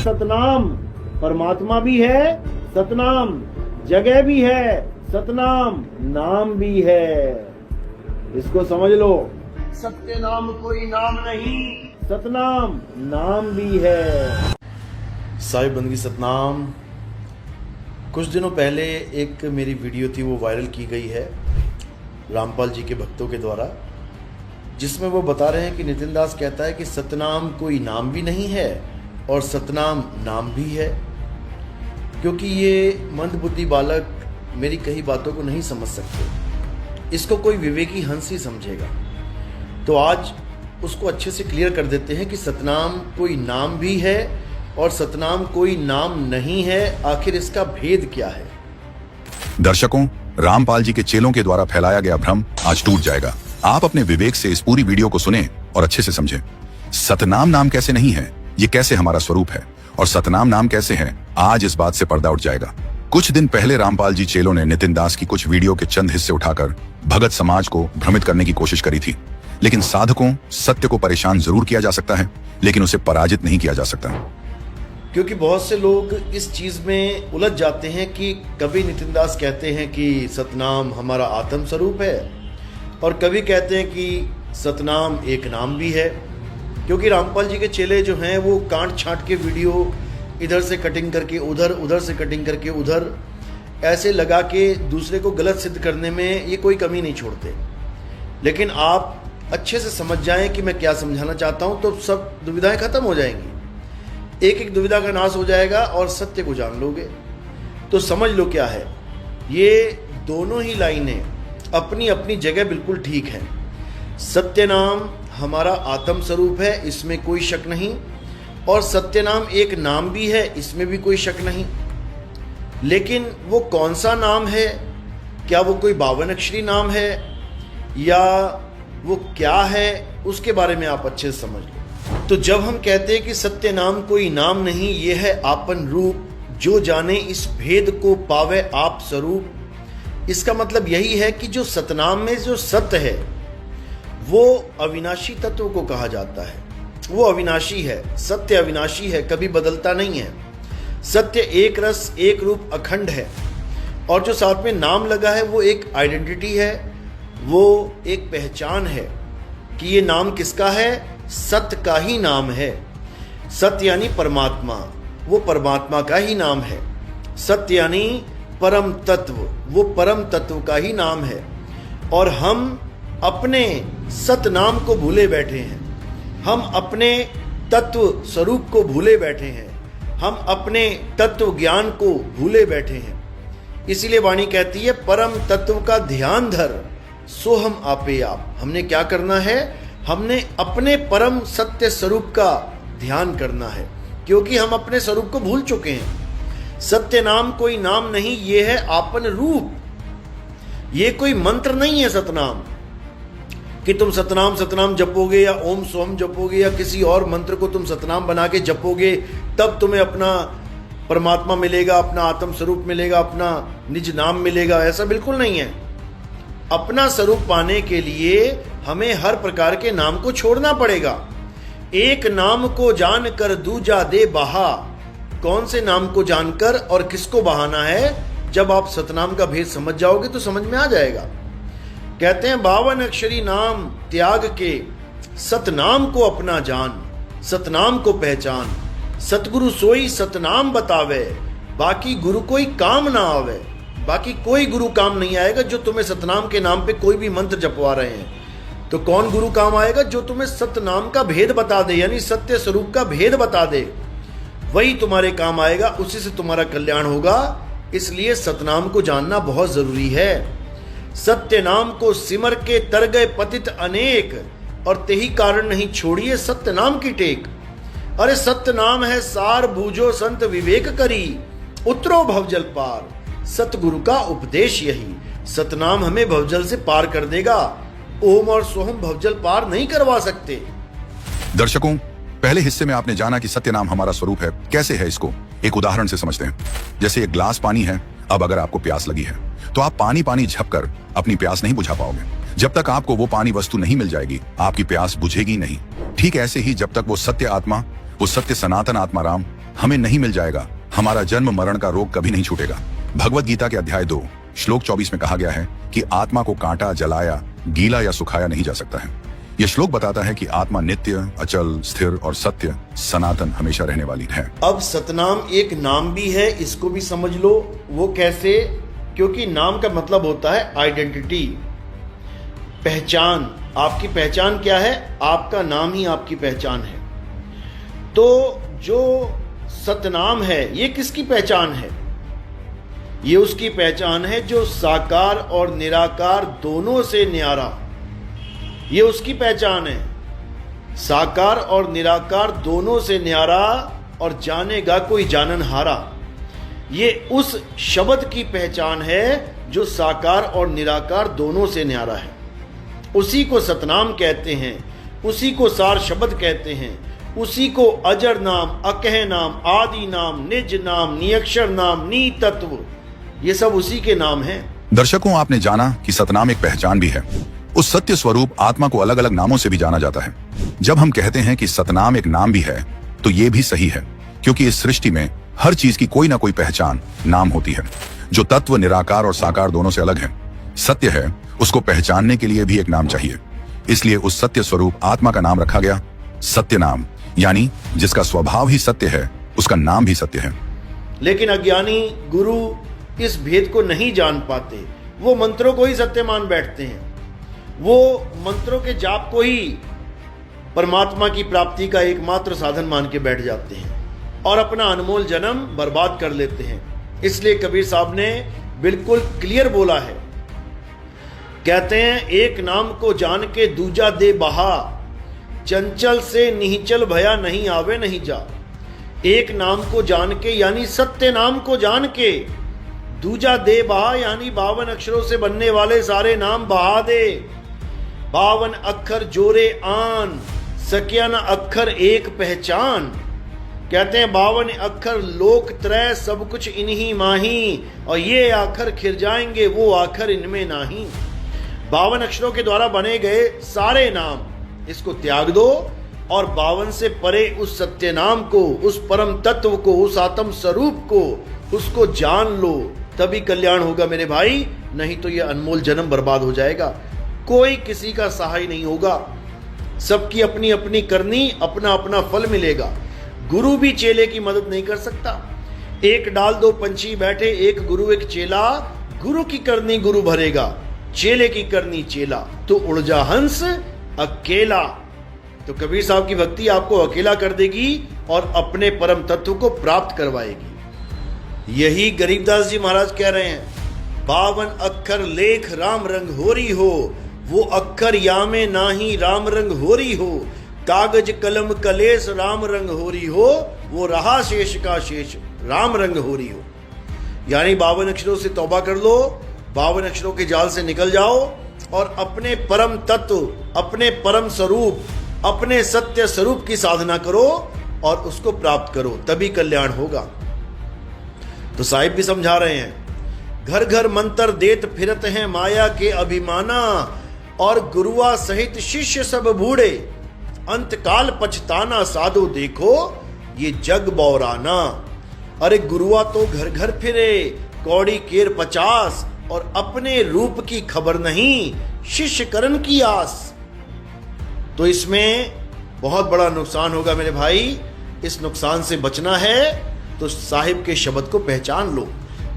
सतनाम परमात्मा भी है, सतनाम जगह भी है, सतनाम नाम भी है। इसको समझ लो। सत्य नाम कोई नाम नहीं, सतनाम नाम भी है। साहिब बंदगी सतनाम। कुछ दिनों पहले एक मेरी वीडियो थी, वो वायरल की गई है रामपाल जी के भक्तों के द्वारा, जिसमें वो बता रहे हैं कि नितिन दास कहता है कि सतनाम कोई नाम भी नहीं है और सतनाम नाम भी है। क्योंकि ये मंदबुद्धि बालक मेरी कही बातों को नहीं समझ सकते, इसको कोई विवेकी हंस ही समझेगा। तो आज उसको अच्छे से क्लियर कर देते हैं कि सतनाम कोई नाम भी है और सतनाम कोई नाम नहीं है। आखिर इसका भेद क्या है? दर्शकों, रामपाल जी के चेलों के द्वारा फैलाया गया भ्रम आज टूट जाएगा। आप अपने विवेक से इस पूरी वीडियो को सुनें और अच्छे से समझें। सतनाम नाम कैसे नहीं है, ये कैसे हमारा स्वरूप है, और सतनाम नाम कैसे है, आज इस बात से पर्दा उठ जाएगा। कुछ दिन पहले रामपाल जी चेलों ने नितिन दास की कुछ वीडियो के चंद हिस्से उठाकर भगत समाज को भ्रमित करने की कोशिश करी थी। लेकिन साधकों, सत्य को परेशान जरूर किया जा सकता है, लेकिन उसे पराजित नहीं किया जा सकता। क्योंकि बहुत से लोग इस चीज में उलझ जाते हैं कि कभी नितिन दास कहते हैं कि सतनाम हमारा आत्म स्वरूप है और कभी कहते हैं कि सतनाम एक नाम भी है। क्योंकि रामपाल जी के चेले जो हैं वो काट छांट के वीडियो इधर से कटिंग करके उधर, उधर से कटिंग करके उधर, ऐसे लगा के दूसरे को गलत सिद्ध करने में ये कोई कमी नहीं छोड़ते। लेकिन आप अच्छे से समझ जाएं कि मैं क्या समझाना चाहता हूं, तो सब दुविधाएं खत्म हो जाएंगी, एक एक दुविधा का नाश हो जाएगा और सत्य को जान लोगे। तो समझ लो क्या है। ये दोनों ही लाइनें अपनी अपनी जगह बिल्कुल ठीक हैं। सत्य नाम हमारा आत्म स्वरूप है, इसमें कोई शक नहीं, और सत्य नाम एक नाम भी है, इसमें भी कोई शक नहीं। लेकिन वो कौन सा नाम है? क्या वो कोई 52 अक्षरी नाम है या वो क्या है? उसके बारे में आप अच्छे से समझ लो। तो जब हम कहते हैं कि सत्य नाम कोई नाम नहीं, ये है आपन रूप, जो जाने इस भेद को पावे आप स्वरूप। इसका मतलब यही है कि जो सतनाम में जो सत्य है वो अविनाशी तत्व को कहा जाता है। वो अविनाशी है, सत्य अविनाशी है, कभी बदलता नहीं है। सत्य एक रस एक रूप अखंड है, और जो साथ में नाम लगा है वो एक आइडेंटिटी है, वो एक पहचान है कि ये नाम किसका है? सत्य का ही नाम है। सत्य यानी परमात्मा, वो परमात्मा का ही नाम है। सत्य यानी परम तत्व, वो परम तत्व का ही नाम है। और हम अपने सत्य नाम को भूले बैठे हैं, हम अपने तत्व स्वरूप को भूले बैठे हैं, हम अपने तत्व ज्ञान को भूले बैठे हैं। इसीलिए वाणी कहती है परम तत्व का ध्यान धर सो हम आपे आप। हमने क्या करना है? हमने अपने परम सत्य स्वरूप का ध्यान करना है, क्योंकि हम अपने स्वरूप को भूल चुके हैं। सत्य नाम कोई नाम नहीं, ये है आपन रूप, ये कोई मंत्र नहीं है सतनाम कि तुम सतनाम सतनाम जपोगे या ओम सोम जपोगे या किसी और मंत्र को तुम सतनाम बना के जपोगे तब तुम्हें अपना परमात्मा मिलेगा, अपना आत्म स्वरूप मिलेगा, अपना निज नाम मिलेगा। ऐसा बिल्कुल नहीं है। अपना स्वरूप पाने के लिए हमें हर प्रकार के नाम को छोड़ना पड़ेगा। एक नाम को जानकर दूजा दे बहा। कौन से नाम को जानकर और किसको बहाना है? जब आप सतनाम का भेद समझ जाओगे तो समझ में आ जाएगा। कहते हैं 52 अक्षरी नाम त्याग के सतनाम को अपना जान, सतनाम को पहचान। सतगुरु सोई सतनाम बतावे, बाकी गुरु कोई काम ना आवे। बाकी कोई गुरु काम नहीं आएगा जो तुम्हें सतनाम के नाम पे कोई भी मंत्र जपवा रहे हैं। तो कौन गुरु काम आएगा? जो तुम्हें सतनाम का भेद बता दे, यानी सत्य स्वरूप का भेद बता दे, वही तुम्हारे काम आएगा, उसी से तुम्हारा कल्याण होगा। इसलिए सतनाम को जानना बहुत जरूरी है। सत्य नाम को सिमर के तर गए पतित अनेक, और तेही कारण नहीं छोड़िए सत्य नाम की टेक। अरे सत्य नाम है सार बूझो संत विवेक करी, उतरो भवजल पार। सतगुरु का उपदेश यही। सतनाम हमें भवजल से पार कर देगा। ओम और सोहम भवजल पार नहीं करवा सकते। दर्शकों, पहले हिस्से में आपने जाना कि सत्य नाम हमारा स्वरूप है। कैसे है, इसको एक उदाहरण से समझते हैं। जैसे एक ग्लास पानी है, अब अगर आपको प्यास लगी है तो आप पानी पानी झपकर अपनी प्यास नहीं बुझा पाओगे। जब तक आपको वो पानी वस्तु नहीं मिल जाएगी, आपकी प्यास बुझेगी नहीं। ठीक ऐसे ही जब तक वो सत्य आत्मा, वो सत्य सनातन आत्मा राम हमें नहीं मिल जाएगा। हमारा जन्म मरण का रोग कभी नहीं छूटेगा। भगवत गीता के अध्याय 2 श्लोक 24 में कहा गया है कि आत्मा को काटा, जलाया, गीला या सुखाया नहीं जा सकता है। यह श्लोक बताता है कि आत्मा नित्य, अचल, स्थिर और सत्य, सनातन, हमेशा रहने वाली है। अब सतनाम एक नाम भी है, इसको भी समझ लो। वो कैसे? क्योंकि नाम का मतलब होता है आइडेंटिटी, पहचान। आपकी पहचान क्या है? आपका नाम ही आपकी पहचान है। तो जो सतनाम है ये किसकी पहचान है? ये उसकी पहचान है जो साकार और निराकार दोनों से न्यारा। ये उसकी पहचान है, साकार और निराकार दोनों से न्यारा, और जानेगा कोई जाननहारा। ये उस शब्द की पहचान है जो साकार और निराकार दोनों से न्यारा है। उसी को सतनाम कहते हैं, उसी को सार शब्द कहते हैं, उसी को अजर नाम, अकह नाम, आदि नाम, निज नाम, नियक्षर नाम, नी तत्व, ये सब उसी के नाम हैं। दर्शकों, आपने जाना कि सतनाम एक पहचान भी है। उस सत्य स्वरूप आत्मा को अलग अलग नामों से भी जाना जाता है। जब हम कहते हैं कि सतनाम एक नाम भी है, तो ये भी सही है, क्योंकि इस सृष्टि में हर चीज की कोई ना कोई पहचान, नाम होती है, जो तत्व निराकार और साकार दोनों से अलग है। सत्य है, उसको पहचानने के लिए भी एक नाम चाहिए। इसलिए उस सत्य स्वरूप आत्मा का नाम रखा गया सत्य नाम, यानी जिसका स्वभाव ही सत्य है, उसका नाम भी सत्य है। लेकिन अज्ञानी गुरु इस भेद को नहीं जान पाते। वो मंत्रों को ही सत्य मान बैठते हैं। वो मंत्रों के जाप को ही परमात्मा की प्राप्ति का एकमात्र साधन मान के बैठ जाते हैं और अपना अनमोल जन्म बर्बाद कर लेते हैं। इसलिए कबीर साहब ने बिल्कुल क्लियर बोला है, कहते हैं एक नाम को जान के दूजा दे बहा, चंचल से निहिचल भया नहीं आवे नहीं जा। एक नाम को जान के यानी सत्य नाम को जान के, दूजा दे बहा यानी 52 अक्षरों से बनने वाले सारे नाम बहा दे। 52 अक्षर जोरे आन, सकिया न अक्षर एक पहचान। कहते हैं 52 अक्षर लोक त्रय सब कुछ इन्हीं माही, और ये आखर खिर जाएंगे वो आखर इनमें नाही। 52 अक्षरों के द्वारा बने गए सारे नाम, इसको त्याग दो और 52 से परे उस सत्य नाम को, उस परम तत्व को, उस आत्म स्वरूप को, उसको जान लो, तभी कल्याण होगा मेरे भाई। नहीं तो यह अनमोल जन्म बर्बाद हो जाएगा। कोई किसी का सहाय नहीं होगा, सबकी अपनी अपनी करनी, अपना अपना फल मिलेगा। गुरु भी चेले की मदद नहीं कर सकता। एक डाल दो पंछी बैठे, एक गुरु एक चेला, गुरु की करनी गुरु भरेगा, चेले की करनी चेला, तो उड़ जा हंस अकेला। तो कबीर साहब की भक्ति आपको अकेला कर देगी और अपने परम तत्व को प्राप्त करवाएगी। यही गरीबदास जी महाराज कह रहे हैं, 52 अक्षर लेख राम रंग होरी हो, वो अक्षर यामे नाही राम रंग होरी हो। कागज कलम कलेश राम रंग होरी हो, वो रहा शेष का शेष राम रंग होरी हो। यानी 52 अक्षरों से तौबा कर लो, 52 अक्षरों के जाल से निकल जाओ और अपने परम तत्व, अपने परम स्वरूप, अपने सत्य स्वरूप की साधना करो और उसको प्राप्त करो, तभी कल्याण होगा। तो साहिब भी समझा रहे हैं, घर घर मंत्र देत फिरत हैं माया के अभिमाना, और गुरुआ सहित शिष्य सब बूढ़े, अंत काल पछताना साधो देखो ये जग बौराना। अरे गुरुआ तो घर घर फिरे, कौड़ी केर 50, और अपने रूप की खबर नहीं, शिष्य करण की आस। तो इसमें बहुत बड़ा नुकसान होगा मेरे भाई। इस नुकसान से बचना है तो साहिब के शब्द को पहचान लो।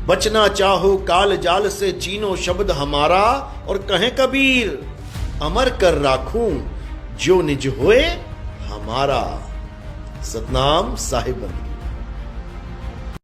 बचना चाहो काल जाल से चीनो शब्द हमारा, और कहें कबीर अमर कर राखूं जो निज होए हमारा। सतनाम साहिब।